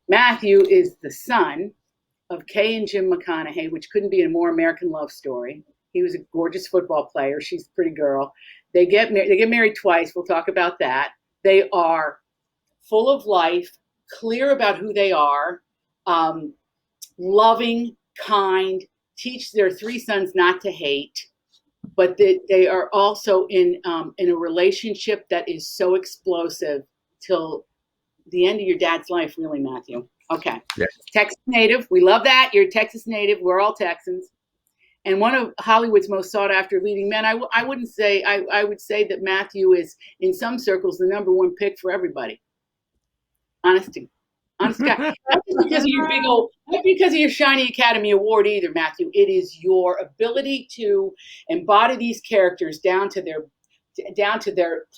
Matthew is the son of Kay and Jim McConaughey, which couldn't be a more American love story. He was a gorgeous football player. She's a pretty girl. They get married twice. We'll talk about that. They are full of life, clear about who they are, loving, kind, teach their three sons not to hate, but they are also in a relationship that is so explosive till the end of your dad's life, really, Matthew. Okay. Yes. Texas native. We love that. You're a Texas native. We're all Texans. And one of Hollywood's most sought after leading men. I would say that Matthew is, in some circles, the number one pick for everybody. Honest guy. Not because of your shiny Academy Award either, Matthew. It is your ability to embody these characters down to their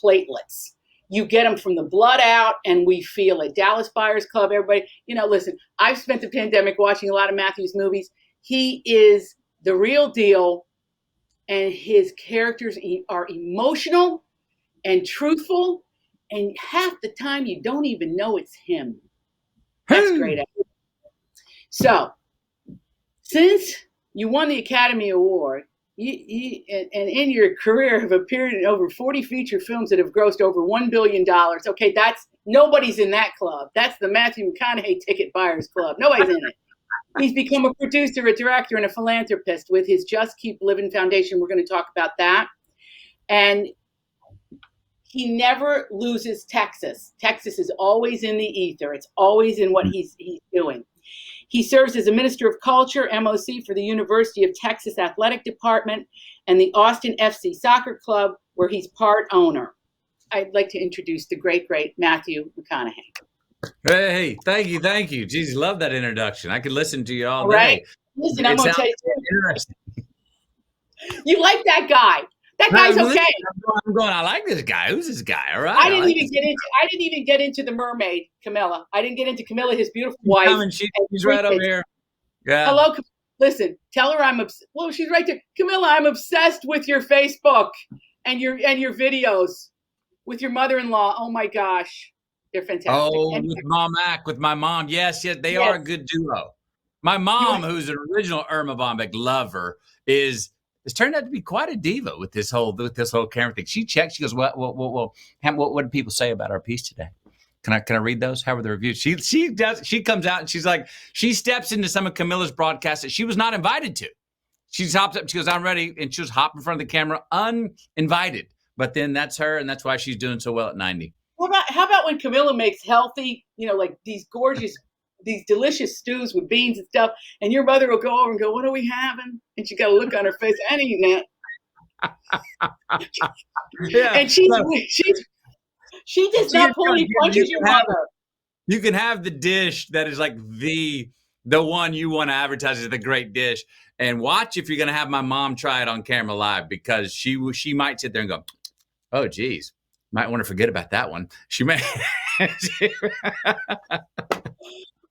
platelets. You get them from the blood out, and we feel it. Dallas Buyers Club, everybody. Listen, I've spent the pandemic watching a lot of Matthew's movies. He is the real deal, and his characters are emotional and truthful, and half the time you don't even know it's him. That's great. So, since you won the Academy Award, you and in your career have appeared in over 40 feature films that have grossed over $1 billion. Okay, nobody's in that club. That's the Matthew McConaughey Ticket Buyers Club. Nobody's in it. He's become a producer, a director, and a philanthropist with his Just Keep Living Foundation. We're going to talk about that. And he never loses Texas. Texas is always in the ether. It's always in what he's doing. He serves as a Minister of Culture, MOC, for the University of Texas Athletic Department and the Austin FC Soccer Club, where he's part owner. I'd like to introduce the great Matthew McConaughey. Hey, thank you. Geez, love that introduction. I could listen to you all day. Right? Listen, I'm going to tell you. Interesting. You like that guy. That guy's okay. I'm going, I like this guy. Who's this guy? All right. I didn't even get into the mermaid, Camilla. I didn't get into Camilla, his beautiful wife. She's right over here. Yeah. Hello. Listen, tell her I'm obsessed. Well, she's right there. Camilla, I'm obsessed with your Facebook and your videos with your mother-in-law. Oh my gosh. They're fantastic. Oh, with Mom Mac, with my mom. Yes, they are a good duo. My mom, who's an original Irma Bombeck lover, has turned out to be quite a diva with this whole camera thing. She checks. She goes, "What did people say about our piece today? Can I read those? How were the reviews?" She does. She comes out and she's like, she steps into some of Camilla's broadcasts that she was not invited to. She hops up. She goes, "I'm ready," and she'll hop in front of the camera uninvited. But then that's her, and that's why she's doing so well at 90. How about when Camilla makes healthy, like these gorgeous, these delicious stews with beans and stuff, and your mother will go over and go, "What are we having?" And she got a look on her face, "I ain't eating that." Yeah. And she does not pull any punches. Your mother. You can have the dish that is like the one you want to advertise as the great dish, and watch if you're going to have my mom try it on camera live, because she might sit there and go, "Oh, geez. Might want to forget about that one." She may.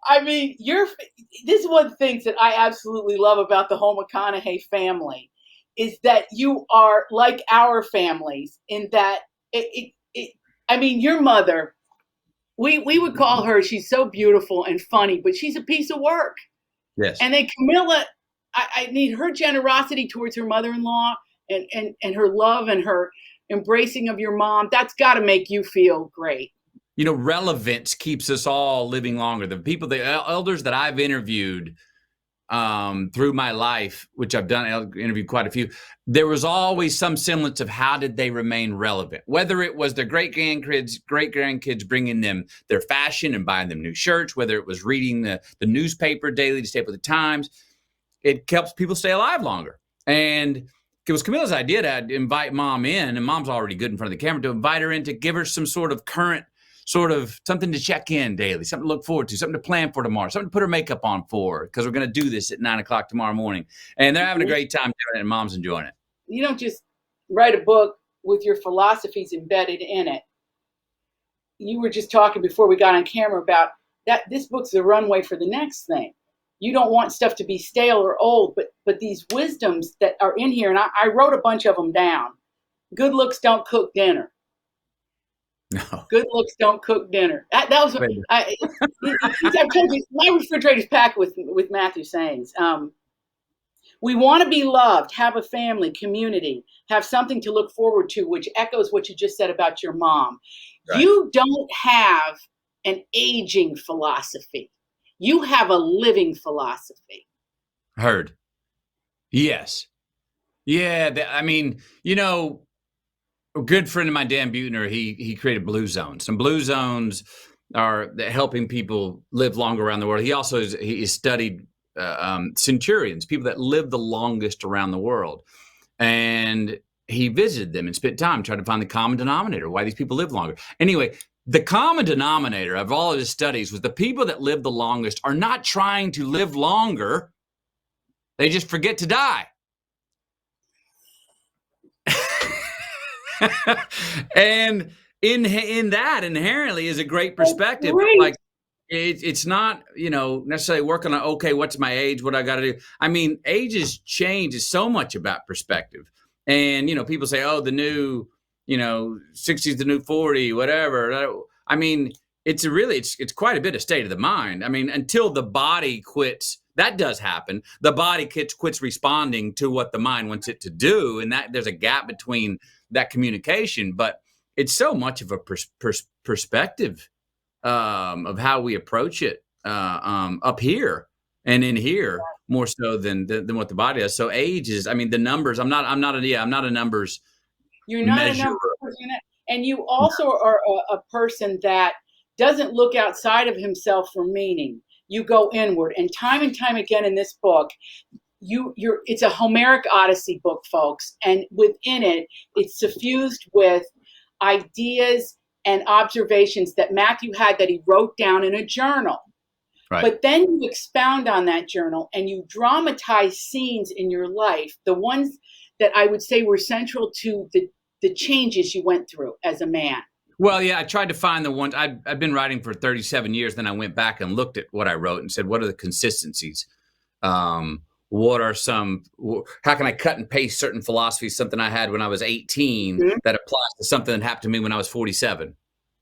I mean, this is one of the things that I absolutely love about the whole McConaughey family, is that you are like our families in that your mother, we would call her, she's so beautiful and funny, but she's a piece of work. Yes. And then Camilla, I need her generosity towards her mother-in-law and her love and her embracing of your mom. That's got to make you feel great. Relevance keeps us all living longer. The elders that I've interviewed through my life, which I've interviewed quite a few, there was always some semblance of how did they remain relevant, whether it was their great-grandkids bringing them their fashion and buying them new shirts, whether it was reading the newspaper daily to stay up with the times. It helps people stay alive longer. And it was Camilla's idea to invite mom in, and mom's already good in front of the camera, to invite her in to give her some sort of current, something to check in daily, something to look forward to, something to plan for tomorrow, something to put her makeup on for, because we're going to do this at 9:00 tomorrow morning. And they're having a great time doing it, and mom's enjoying it. You don't just write a book with your philosophies embedded in it. You were just talking before we got on camera about that this book's the runway for the next thing. You don't want stuff to be stale or old, but these wisdoms that are in here, and I wrote a bunch of them down. Good looks don't cook dinner. No. Good looks don't cook dinner. That was I've told you, my refrigerator's packed with Matthew sayings. We want to be loved, have a family, community, have something to look forward to, which echoes what you just said about your mom. Right. You don't have an aging philosophy. You have a living philosophy. Heard. Yes. Yeah. I mean, a good friend of mine, Dan Buettner, he created Blue Zones. And Blue Zones are helping people live longer around the world. He also he studied centurions, people that live the longest around the world. And he visited them and spent time trying to find the common denominator, why these people live longer. Anyway, the common denominator of all of his studies was the people that live the longest are not trying to live longer. They just forget to die. And in that inherently is a great perspective. Like it's not, necessarily working on, okay, what's my age? What I got to do? I mean, ages change is so much about perspective. And, people say, oh, the new, 60 is the new 40, whatever. I mean, it's quite a bit of state of the mind. I mean, until the body quits, that does happen. The body quits responding to what the mind wants it to do. And that there's a gap between that communication, but it's so much of a perspective of how we approach it up here and in here more so than what the body does. So age is, I mean, the numbers. I'm not a numbers. You're not measure. a numbers person, and you also are a person that doesn't look outside of himself for meaning. You go inward, and time again in this book, it's a Homeric Odyssey book, folks, and within it, it's suffused with ideas and observations that Matthew had that he wrote down in a journal. Right. But then you expound on that journal and you dramatize scenes in your life, the ones that I would say were central to the changes you went through as a man. Well, yeah, I tried to find the ones. I've been writing for 37 years. Then I went back and looked at what I wrote and said, what are the consistencies? What are how can I cut and paste certain philosophies, something I had when I was 18 that applies to something that happened to me when I was 47?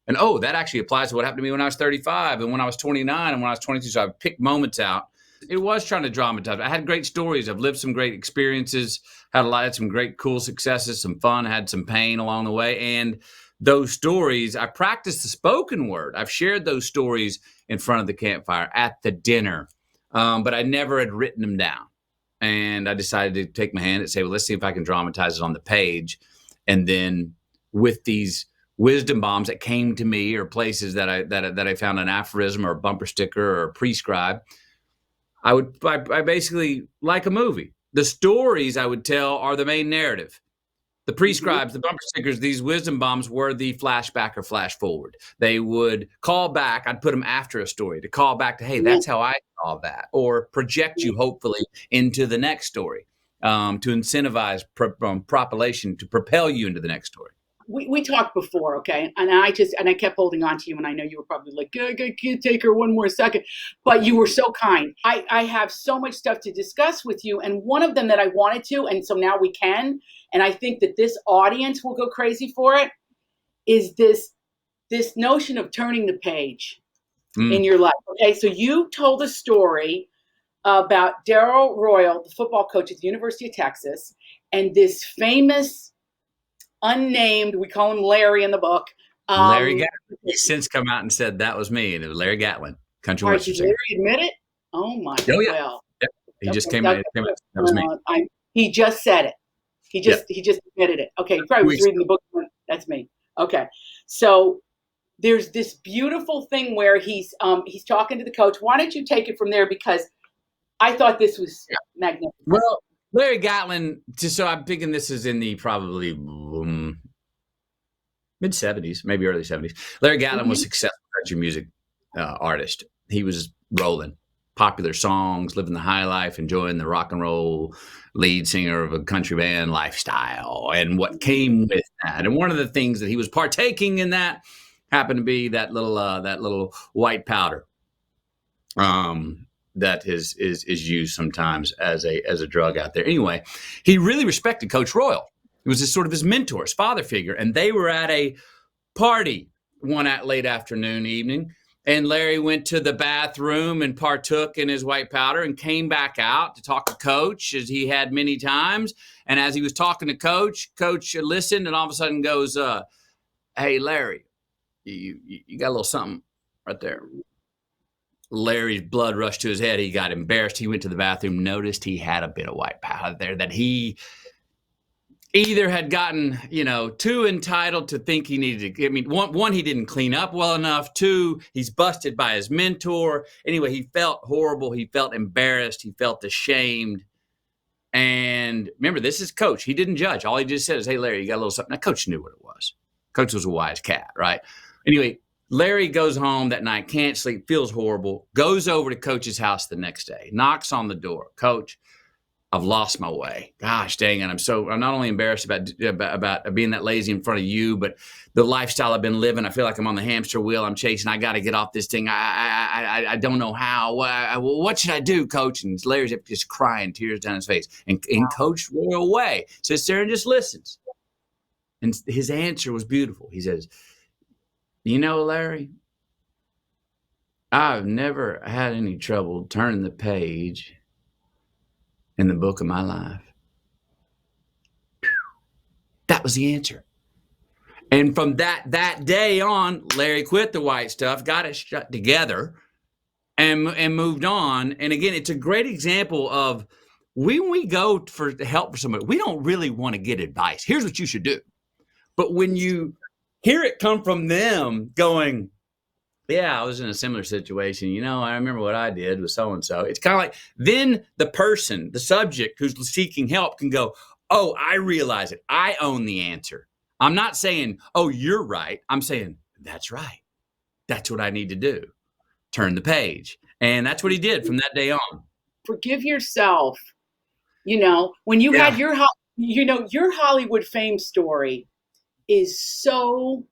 And that actually applies to what happened to me when I was 35 and when I was 29 and when I was 22. So I picked moments out. It was trying to dramatize. I had great stories. I've lived some great experiences, had some great cool successes, some fun, had some pain along the way. And those stories, I practiced the spoken word. I've shared those stories in front of the campfire at the dinner, but I never had written them down. And I decided to take my hand and say, well, let's see if I can dramatize it on the page. And then with these wisdom bombs that came to me, or places that I found an aphorism or a bumper sticker or a prescribe, I basically, like a movie, the stories I would tell are the main narrative. The prescribes, the bumper stickers, these wisdom bombs were the flashback or flash forward. They would call back. I'd put them after a story to call back to, hey, that's how I saw that, or project you hopefully into the next story, to incentivize propulsion, to propel you into the next story. We talked before, okay, and I kept holding on to you, and I know you were probably like, can't take her one more second, but you were so kind. I have so much stuff to discuss with you, and one of them that I wanted to, and so now we can, and I think that this audience will go crazy for it, is this notion of turning the page in your life. Okay, so you told a story about Darrell Royal, the football coach at the University of Texas, and this famous unnamed, we call him Larry in the book. Larry Gatlin. He's since come out and said that was me, and it was Larry Gatlin, country western singer. Did Larry admit it? Oh my! Oh yeah. Well, yep. He just came out. That was me. He just said it. He just admitted it. Okay, he probably was reading the book. That's me. Okay, so there's this beautiful thing where he's talking to the coach. Why don't you take it from there, because I thought this was magnificent. Well, Larry Gatlin, so I'm thinking this is in the probably mid-70s, maybe early 70s. Larry Gatlin was a successful country music artist. He was rolling popular songs, living the high life, enjoying the rock and roll lead singer of a country band lifestyle and what came with that. And one of the things that he was partaking in that happened to be that little white powder. That is used sometimes as a drug out there. Anyway, he really respected Coach Royal. He was his mentor, his father figure. And they were at a party late afternoon, evening, and Larry went to the bathroom and partook in his white powder and came back out to talk to Coach, as he had many times. And as he was talking to Coach listened and all of a sudden goes, "Hey, Larry, you got a little something right there." Larry's blood rushed to his head. He got embarrassed. He went to the bathroom, noticed he had a bit of white powder there that he either had gotten, too entitled to think he needed to. I mean, one, he didn't clean up well enough. Two, he's busted by his mentor. Anyway, he felt horrible. He felt embarrassed. He felt ashamed. And remember, this is Coach. He didn't judge. All he just said is, "Hey, Larry, you got a little something." Now, Coach knew what it was. Coach was a wise cat, right? Anyway, Larry goes home that night, can't sleep, feels horrible, goes over to Coach's house the next day, knocks on the door. "Coach, I've lost my way. Gosh dang it. I'm not only embarrassed about being that lazy in front of you, but the lifestyle I've been living. I feel like I'm on the hamster wheel. I'm chasing. I got to get off this thing. I don't know how. What should I do, Coach?" And Larry's just crying, tears down his face. And Coach Royal Way sits there and just listens. And his answer was beautiful. He says, "Larry, I've never had any trouble turning the page in the book of my life." That was the answer. And from that day on, Larry quit the white stuff, got it shut together, and moved on. And again, it's a great example of when we go for help for somebody, we don't really want to get advice. Here's what you should do. But when you hear it come from them going, "Yeah, I was in a similar situation. I remember what I did with so-and-so." It's kind of like then the person, the subject who's seeking help can go, "Oh, I realize it. I own the answer." I'm not saying, "Oh, you're right." I'm saying, "That's right. That's what I need to do. Turn the page." And that's what he did from that day on. Forgive yourself. When you had your Hollywood fame story is so,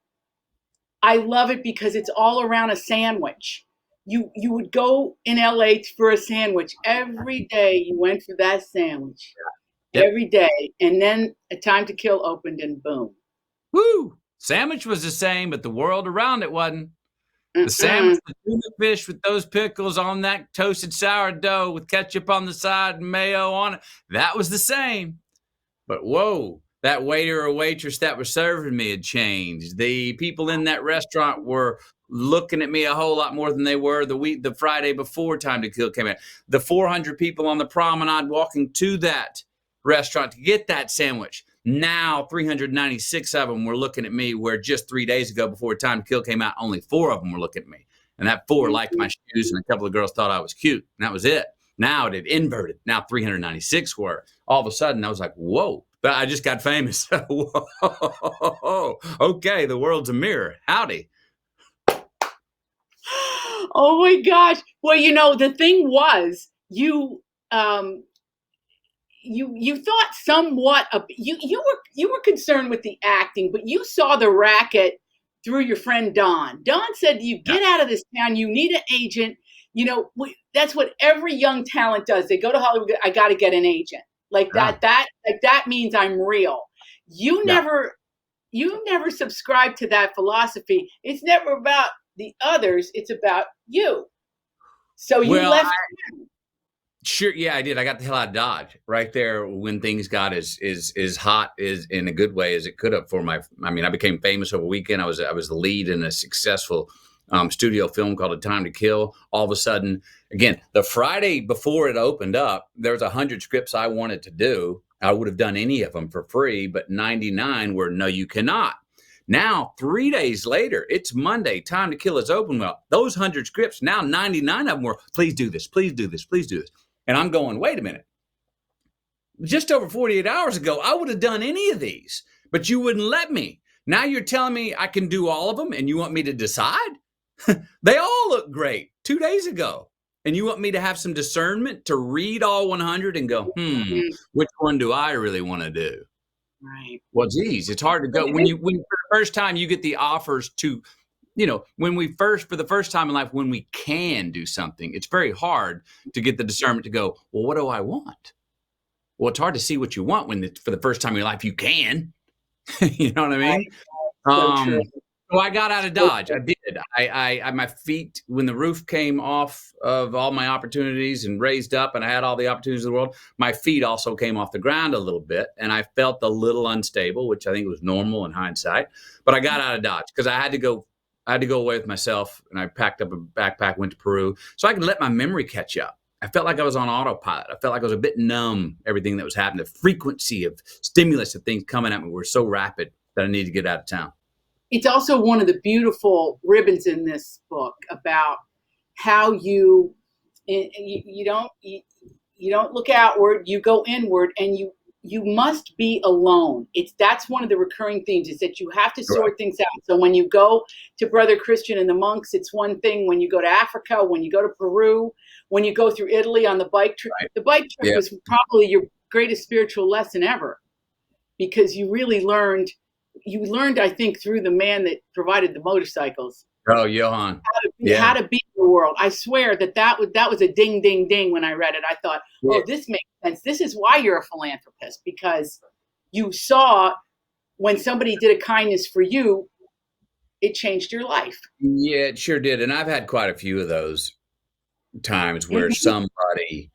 I love it because it's all around a sandwich. You would go in LA for a sandwich every day. You went for that sandwich every day, and then A Time to Kill opened, and boom. Woo! Sandwich was the same, but the world around it wasn't. The sandwich, the tuna fish with those pickles on that toasted sourdough with ketchup on the side and mayo on it, that was the same. But whoa, that waiter or waitress that was serving me had changed. The people in that restaurant were looking at me a whole lot more than they were the Friday before Time to Kill came out. The 400 people on the promenade walking to that restaurant to get that sandwich. Now 396 of them were looking at me, where just 3 days ago before Time to Kill came out, only 4 of them were looking at me. And that 4 liked my shoes, and a couple of girls thought I was cute. And that was it. Now it had inverted. Now 396 were. All of a sudden, I was like, whoa. But I just got famous. Whoa. Okay, the world's a mirror. Howdy. Oh my gosh. Well, the thing was, you thought somewhat of, you were concerned with the acting, but you saw the racket through your friend Don. Don said, "You get out of this town. You need an agent." That's what every young talent does. They go to Hollywood. "I got to get an agent." Like that. That means I'm real. You never subscribe to that philosophy. It's never about the others. It's about you. So you left. Sure. Yeah, I did. I got the hell out of Dodge right there when things got as hot as in a good way as it could have for I became famous over a weekend. I was the lead in a successful studio film called A Time to Kill. All of a sudden, again, the Friday before it opened up, there was 100 scripts I wanted to do. I would have done any of them for free, but 99 were no, you cannot. Now, 3 days later, it's Monday. Time to Kill is open. Well, those 100 scripts, now 99 of them were, "Please do this, please do this, please do this." And I'm going, wait a minute. Just over 48 hours ago, I would have done any of these, but you wouldn't let me. Now you're telling me I can do all of them, and you want me to decide? They all look great 2 days ago. And you want me to have some discernment to read all 100 and go, which one do I really want to do? Right. Well, geez, it's hard to go. When for the first time you get the offers to, for the first time in life, when we can do something, it's very hard to get the discernment to go, well, what do I want? Well, it's hard to see what you want when for the first time in your life you can. You know what I mean? Right. So true. So I got out of Dodge. I did. My feet, when the roof came off of all my opportunities and raised up and I had all the opportunities in the world, my feet also came off the ground a little bit and I felt a little unstable, which I think was normal in hindsight. But I got out of Dodge because I had to go away with myself, and I packed up a backpack, went to Peru so I could let my memory catch up. I felt like I was on autopilot. I felt like I was a bit numb, everything that was happening. The frequency of stimulus of things coming at me were so rapid that I needed to get out of town. It's also one of the beautiful ribbons in this book about how you don't look outward, you go inward, and you must be alone. That's one of the recurring themes, is that you have to sort things out. So when you go to Brother Christian and the monks, it's one thing. When you go to Africa, when you go to Peru, when you go through Italy on the bike trip, the bike trip was probably your greatest spiritual lesson ever, because you really learned, I think, through the man that provided the motorcycles. Oh, Johann. How to be in the world. I swear that was a ding, ding, ding when I read it. I thought, oh, this makes sense. This is why you're a philanthropist, because you saw when somebody did a kindness for you, it changed your life. Yeah, it sure did. And I've had quite a few of those times where somebody,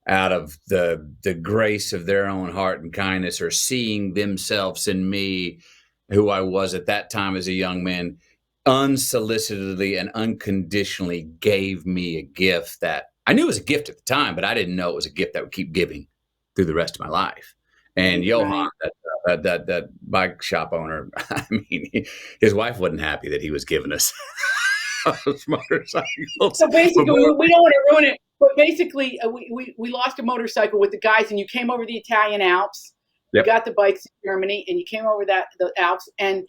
out of the grace of their own heart and kindness, or seeing themselves in me, who I was at that time as a young man, unsolicitedly and unconditionally gave me a gift that I knew was a gift at the time, but I didn't know it was a gift that would keep giving through the rest of my life. And Johann, that bike shop owner, I mean, his wife wasn't happy that he was giving us those motorcycles. So basically, we don't want to ruin it, but basically, we lost a motorcycle with the guys, and you came over the Italian Alps. You got the bikes in Germany, and you came over the Alps and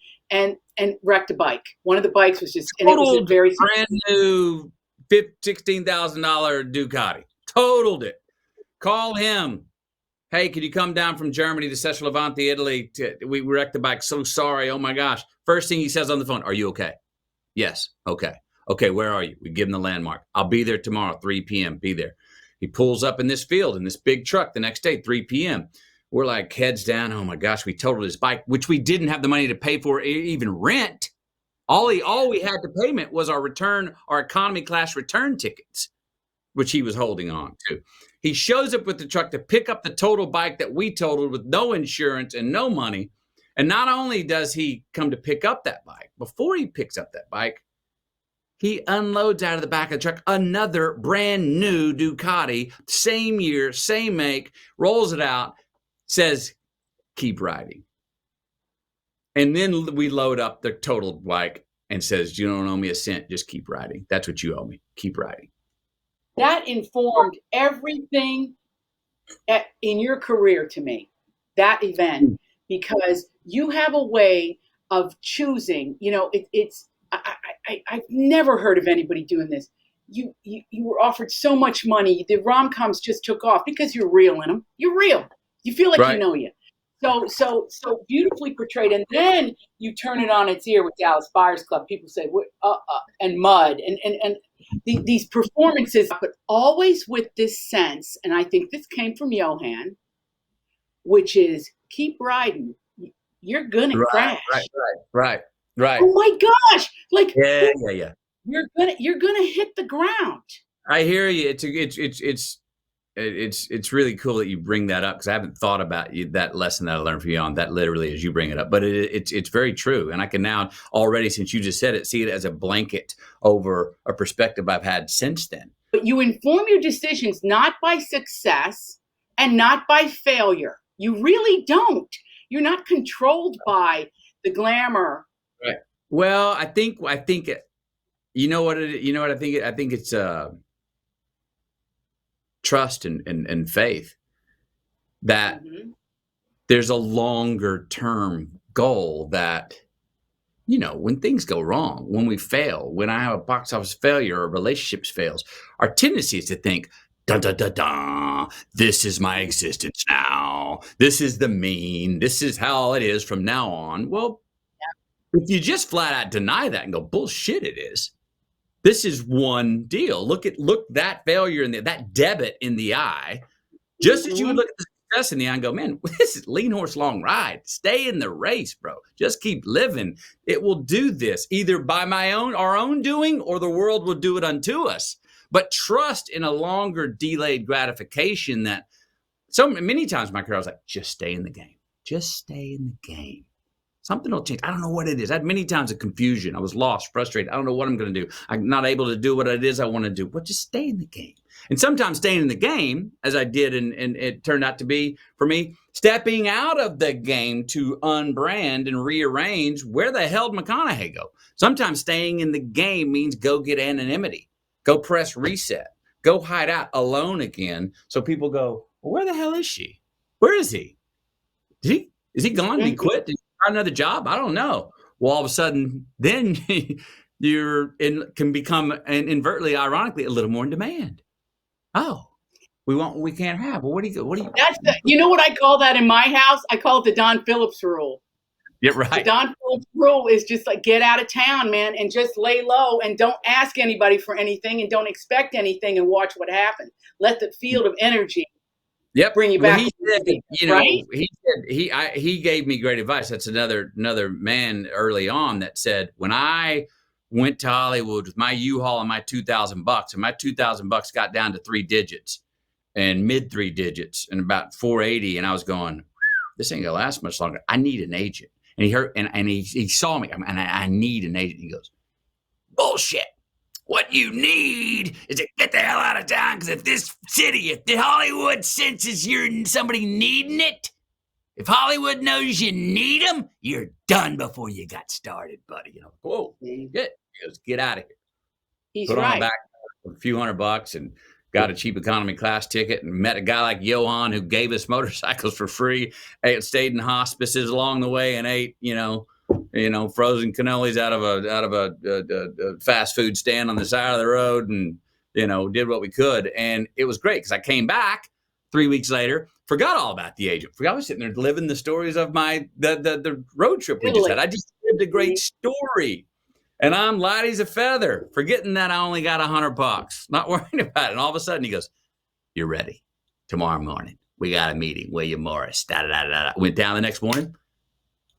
wrecked a bike. One of the bikes was just, and it was a very brand new $16,000 Ducati. Totaled it. Call him. Hey, can you come down from Germany to Seslavante, Italy? We wrecked the bike. So sorry. Oh my gosh. First thing he says on the phone, are you okay? Yes. Okay. Okay, where are you? We give him the landmark. I'll be there tomorrow, 3 p.m. Be there. He pulls up in this field in this big truck the next day, 3 p.m. We're like heads down. Oh my gosh, we totaled his bike, which we didn't have the money to pay for, even rent. All we had to payment was our economy class return tickets, which he was holding on to. He shows up with the truck to pick up the total bike that we totaled with no insurance and no money. And not only does he come to pick up that bike, before he picks up that bike, he unloads out of the back of the truck another brand new Ducati, same year, same make, rolls it out, says, keep riding. And then we load up the total bike and says, you don't owe me a cent, just keep riding. That's what you owe me. Keep riding. That informed everything in your career to me, that event, because you have a way of choosing. I've never heard of anybody doing this. You were offered so much money. The rom-coms just took off because you're real in them. You're real. You feel like you know you. So beautifully portrayed. And then you turn it on its ear with Dallas Buyers Club. People say, and Mud, and these performances, but always with this sense, and I think this came from Johann, which is keep riding. You're gonna crash. Right. Oh my gosh! Like yeah. You're gonna hit the ground. I hear you. It's really cool that you bring that up, because I haven't thought about that lesson that I learned from you on that literally as you bring it up. But it's very true. And I can now already, since you just said it, see it as a blanket over a perspective I've had since then. But you inform your decisions not by success and not by failure. You really don't. You're not controlled by the glamour. Right. Well, I think you know what I think. I think it's trust and faith that there's a longer term goal that, when things go wrong, when we fail, when I have a box office failure or relationships fails, our tendency is to think, dun, dun, dun, dun, this is my existence now. This is the mean. This is how it is from now on. Well, if you just flat out deny that and go, bullshit, it is. This is one deal. Look that failure and that debit in the eye. Just as you would look at the success in the end, go, man, this is lean horse, long ride. Stay in the race, bro. Just keep living. It will do this either by our own doing, or the world will do it unto us. But trust in a longer delayed gratification that so many times in my career, I was like, just stay in the game. Just stay in the game. Something will change. I don't know what it is. I had many times of confusion. I was lost, frustrated. I don't know what I'm going to do. I'm not able to do what it is I want to do. But just stay in the game. And sometimes staying in the game, as I did, and it turned out to be, for me, stepping out of the game to unbrand and rearrange. Where the hell did McConaughey go? Sometimes staying in the game means go get anonymity. Go press reset. Go hide out alone again. So people go, well, where the hell is she? Where is he? Is he gone? Did he quit? Did he try another job? I don't know. Well, all of a sudden, then can become, and inadvertently, ironically, a little more in demand. Oh, we want what we can't have. Well, what do you? You know what I call that in my house? I call it the Don Phillips rule. Yeah, right. The Don Phillips rule is just like, get out of town, man, and just lay low and don't ask anybody for anything and don't expect anything and watch what happens. Let the field of energy bring you back. He said, right? He gave me great advice. That's another man early on that said, when I went to Hollywood with my U-Haul and my $2,000, and my $2,000 got down to 3 digits and mid 3 digits and about 480, and I was going, this ain't gonna last much longer. I need an agent. And he heard, and he saw me, and I need an agent. He goes, bullshit. What you need is to get the hell out of town, because if this city, if the Hollywood senses you're somebody needing it, if Hollywood knows you need them, you're done before you got started, buddy. You know, whoa, good. He goes, get out of here. He's Put right. on the back a few $100 and got a cheap economy class ticket and met a guy like Johan who gave us motorcycles for free. Stayed in hospices along the way and ate, frozen cannolis out of a fast food stand on the side of the road, and did what we could. And it was great because I came back 3 weeks later, forgot all about the agent. I was sitting there living the stories of the road trip we just had. I just lived a great story. And I'm light as a feather, forgetting that I only got $100, not worrying about it. And all of a sudden he goes, you're ready. Tomorrow morning, we got a meeting. William Morris, da-da-da-da-da. Went down the next morning,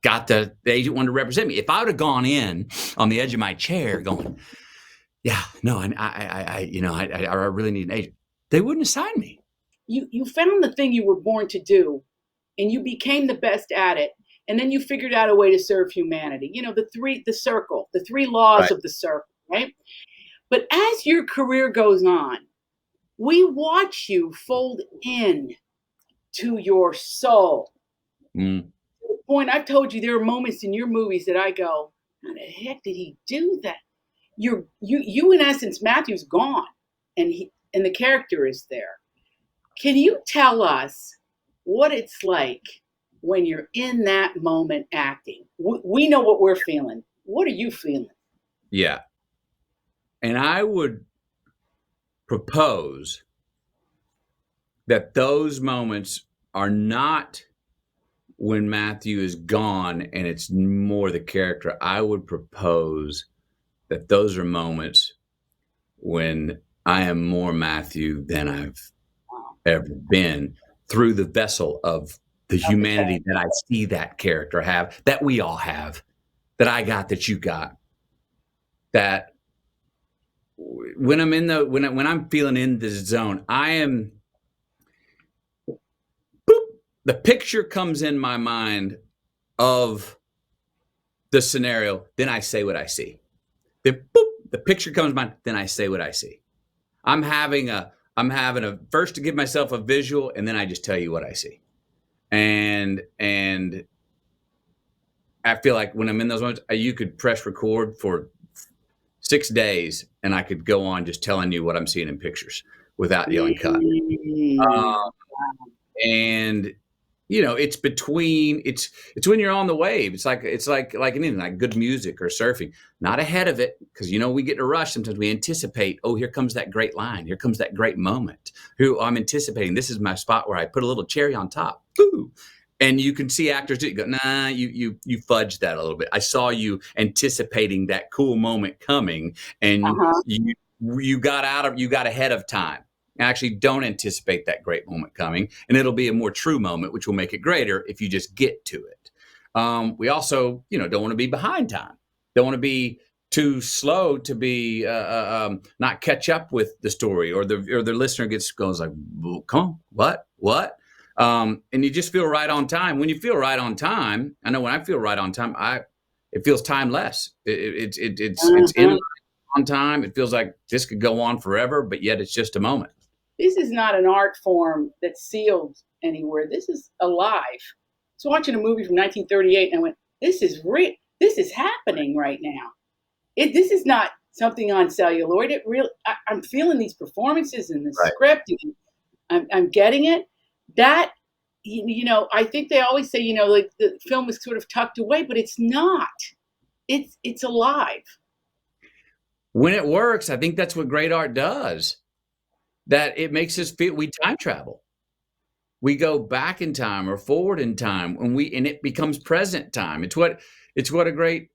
got the agent wanted to represent me. If I would have gone in on the edge of my chair going, yeah, no, I really need an agent, they wouldn't assign me. You found the thing you were born to do, and you became the best at it. And then you figured out a way to serve humanity. The three laws of the circle, right? But as your career goes on, we watch you fold in to your soul. To the point, I've told you, there are moments in your movies that I go, how the heck did he do that? You in essence, Matthew's gone, and the character is there. Can you tell us what it's like when you're in that moment acting? We know what we're feeling. What are you feeling? Yeah. And I would propose that those moments are not when Matthew is gone and it's more the character. I would propose that those are moments when I am more Matthew than I've ever been, through the vessel of the humanity that I see that character have, that we all have, that I got, that you got. That when I'm when I'm feeling in this zone, I am, the picture comes in my mind of the scenario, then I say what I see. Then the picture comes to mind, then I say what I see. I'm having a first to give myself a visual, and then I just tell you what I see. And I feel like when I'm in those moments, you could press record for 6 days and I could go on just telling you what I'm seeing in pictures without yelling cut. And it's between, it's when you're on the wave. It's like anything, like good music or surfing, not ahead of it. Cause we get in a rush. Sometimes we anticipate, oh, here comes that great line. Here comes that great moment. I'm anticipating. This is my spot where I put a little cherry on top. Ooh. And you can see actors do, go, nah, you fudged that a little bit. I saw you anticipating that cool moment coming, and you got ahead of time. actually don't anticipate that great moment coming, and it'll be a more true moment, which will make it greater if you just get to it. We also, don't want to be behind time. Don't want to be too slow to be not catch up with the story, or the listener goes like, come on, what? And you just feel right on time. When you feel right on time, I know when I feel right on time, it feels timeless. It's in on time. It feels like this could go on forever, but yet it's just a moment. This is not an art form that's sealed anywhere. This is alive. I was watching a movie from 1938 and I went, this is real. This is happening right now. This is not something on celluloid. I'm feeling these performances and the script. I'm getting it. That, I think they always say, like the film is sort of tucked away, but it's not. It's alive. When it works, I think that's what great art does. That it makes us feel we time travel. We go back in time or forward in time, and it becomes present time. It's what a great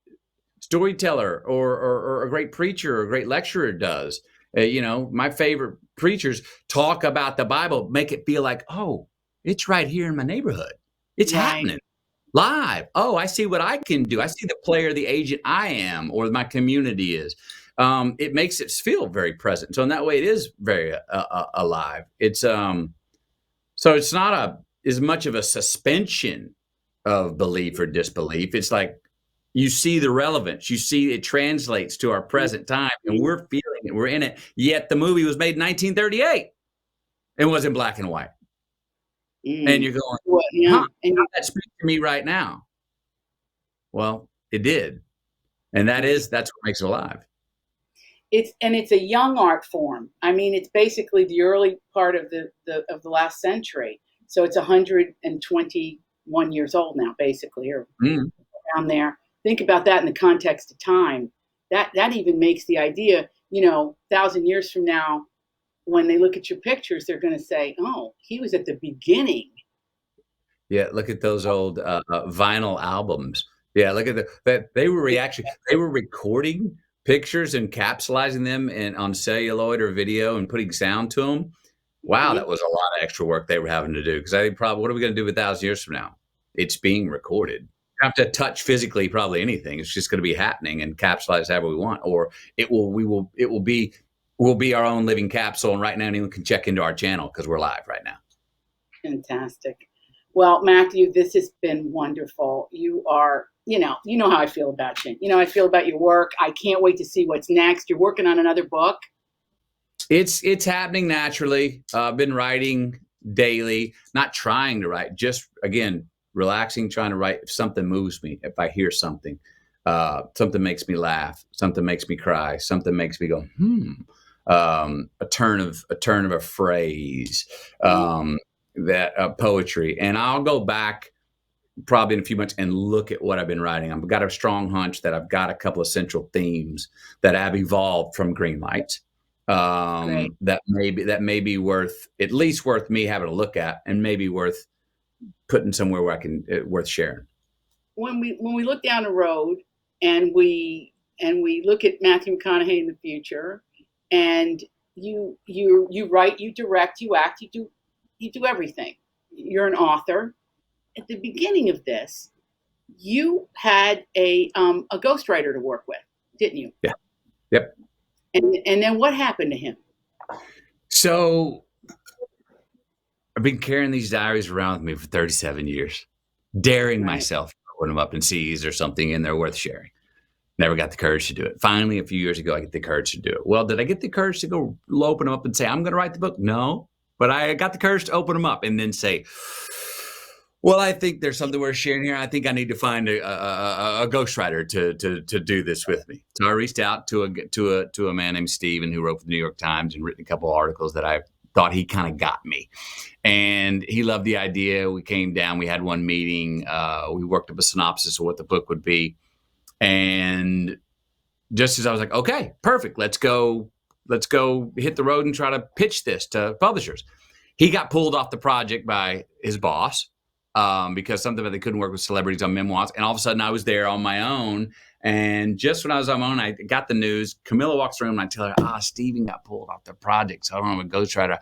storyteller or a great preacher or a great lecturer does. My favorite preachers talk about the Bible, make it feel like, oh, it's right here in my neighborhood. It's happening live. Oh, I see what I can do. I see the player, the agent I am, or my community is. It makes it feel very present. So in that way, it is very alive. It's so it's not as much of a suspension of belief or disbelief. It's like you see the relevance. You see it translates to our present time, and we're feeling it. We're in it. Yet the movie was made in 1938 and was in black and white. And you're going, how does that speak to me right now? Well, it did, and that's what makes it alive. It's a young art form. I mean, it's basically the early part of the last century. So it's 121 years old now, basically, or around there. Think about that in the context of time. That even makes the idea, 1,000 years from now, when they look at your pictures, they're going to say, "Oh, he was at the beginning." Yeah, look at those old vinyl albums. Yeah, look at that. They were recording pictures and capsulizing them on celluloid or video and putting sound to them. Wow, that was a lot of extra work they were having to do. Because I think probably, what are we going to do 1,000 years from now? It's being recorded. You have to touch physically probably anything. It's just going to be happening and capsulized however we want, or we'll be our own living capsule. And right now, anyone can check into our channel because we're live right now. Fantastic. Well, Matthew, this has been wonderful. You are, you know how I feel about you. I feel about your work. I can't wait to see what's next. You're working on another book. It's happening naturally. I've been writing daily, not trying to write, just again, relaxing, trying to write. If something moves me, if I hear something, something makes me laugh, something makes me cry, something makes me go, a turn of a phrase, that poetry. And I'll go back probably in a few months and look at what I've been writing. I've got a strong hunch that I've got a couple of central themes that have evolved from Greenlights. That may be worth me having a look at, and maybe worth putting somewhere where I can worth sharing. When we look down the road and we look at Matthew McConaughey in the future, and you write, you direct, you act, you do everything. You're an author. At the beginning of this, you had a ghostwriter to work with, didn't you? Yeah. Yep. And then what happened to him? So I've been carrying these diaries around with me for 37 years, daring myself to open them up and see is there something in there worth sharing. Never got the courage to do it. Finally, a few years ago, I get the courage to do it. Well, did I get the courage to go open them up and say, I'm going to write the book? No, but I got the courage to open them up and then say, well, I think there's something worth sharing here. I think I need to find a ghostwriter to do this with me. So I reached out to a man named Steven who wrote for the New York Times and written a couple of articles that I thought he kind of got me. And he loved the idea. We came down, we had one meeting, we worked up a synopsis of what the book would be. And just as I was like, okay, perfect, let's go hit the road and try to pitch this to publishers. He got pulled off the project by his boss. because something that they couldn't work with celebrities on memoirs. And all of a sudden I was there on my own. And just when I was on my own, I got the news. Camilla walks around and I tell her, Steven got pulled off the project. So I don't know, ghostwriter.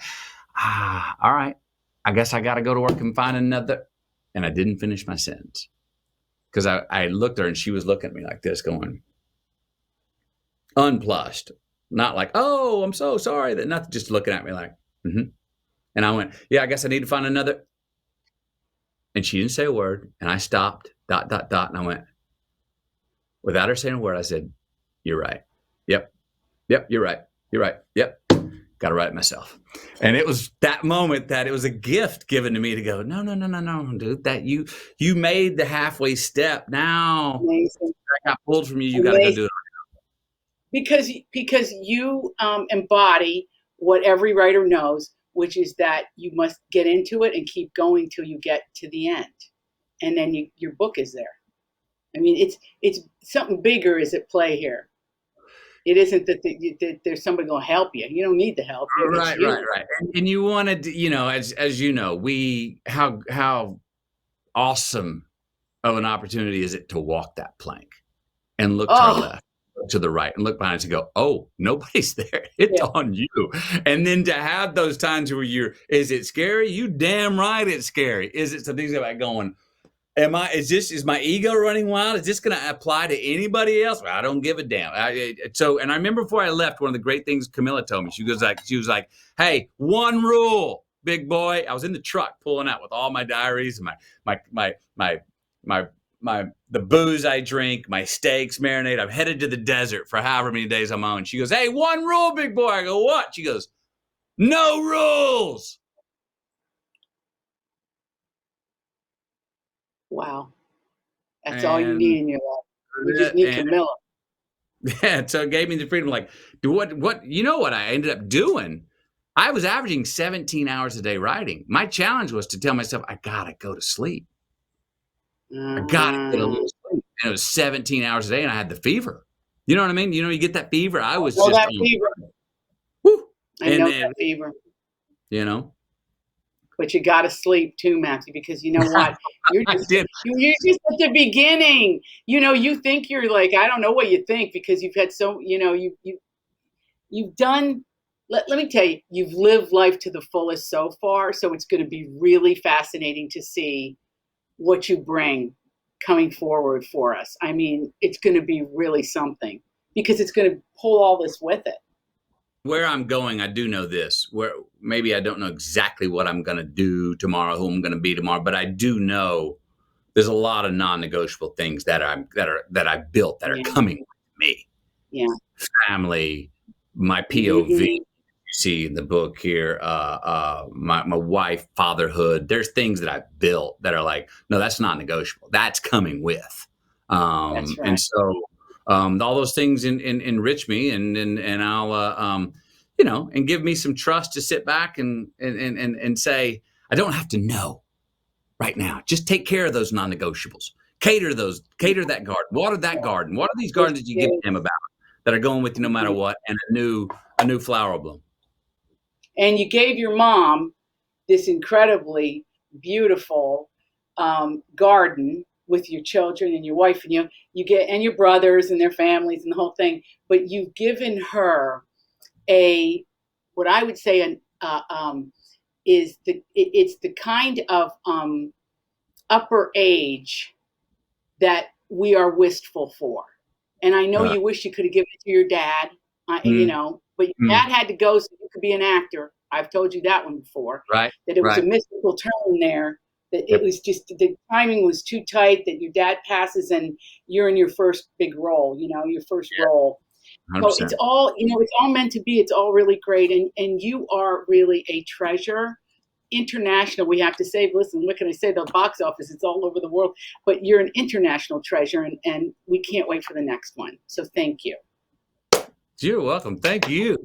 All right. I guess I got to go to work and find another. And I didn't finish my sentence because I looked at her and she was looking at me like this going, unplussed. Not like, oh, I'm so sorry. That nothing, just looking at me like, mm-hmm. And I went, yeah, I guess I need to find another. And she didn't say a word. And I stopped, ... And I went, without her saying a word, I said, you're right. Yep, you're right. You're right. Yep. Got to write it myself. And it was that moment that it was a gift given to me to go, no, dude, that you made the halfway step. Now Amazing. I got pulled from you. You got to go do it. Because you embody what every writer knows, which is that you must get into it and keep going till you get to the end. And then your book is there. I mean, it's something bigger is at play here. It isn't that there's somebody going to help you. You don't need the help. Right. And you wanted, as you know, how awesome of an opportunity is it to walk that plank and look to our left, to the right, and look behind us and go, oh, nobody's there. It's on you. And then to have those times where is it scary? You damn right it's scary. Is it something about going, is my ego running wild? Is this going to apply to anybody else? Well, I don't give a damn. And I remember before I left, one of the great things Camilla told me, she was like, hey, one rule, big boy. I was in the truck pulling out with all my diaries and the booze I drink, my steaks marinate. I'm headed to the desert for however many days I'm on. She goes, hey, one rule, big boy. I go, what? She goes, no rules. Wow. That's all you need in your life. You just need Camilla. Yeah, so it gave me the freedom, like, what I ended up doing? I was averaging 17 hours a day writing. My challenge was to tell myself, I got to go to sleep. I got to get a little sleep. And it was 17 hours a day, and I had the fever. You know what I mean? You get that fever. I was just that fever. Woo. I know that fever. But you got to sleep too, Matthew, because you know what? You're just at the beginning. You think you're like, I don't know what you think because you've had you've done, let me tell you, you've lived life to the fullest so far. So it's going to be really fascinating to see what you bring coming forward for us. I mean, it's going to be really something because it's going to pull all this with it. Where I'm going, I do know this. Where maybe I don't know exactly what I'm going to do tomorrow, who I'm going to be tomorrow, but I do know there's a lot of non-negotiable things that I've built that are coming with me. Yeah, family, my POV. You see in the book here, my wife, fatherhood. There's things that I've built that are like, no, that's not negotiable. That's coming with. That's right. And so. All those things enrich me and I'll, and give me some trust to sit back and say, I don't have to know right now. Just take care of those non-negotiables. Cater that garden, water that garden. What are these gardens that you give them about that are going with you no matter what? And a new flower will bloom. And you gave your mom this incredibly beautiful garden with your children and your wife and and your brothers and their families and the whole thing, but you've given her what I would say it's the kind of upper age that we are wistful for. And I know you wish you could have given it to your dad, but your dad had to go so you could be an actor. I've told you that one before, right? That it was a mystical turn there. That it was just the timing was too tight. That your dad passes and you're in your first big role. Your first role. 100%. So it's all it's all meant to be. It's all really great, and you are really a treasure. International, we have to say. Listen, what can I say? The box office, it's all over the world. But you're an international treasure, and we can't wait for the next one. So thank you. You're welcome. Thank you.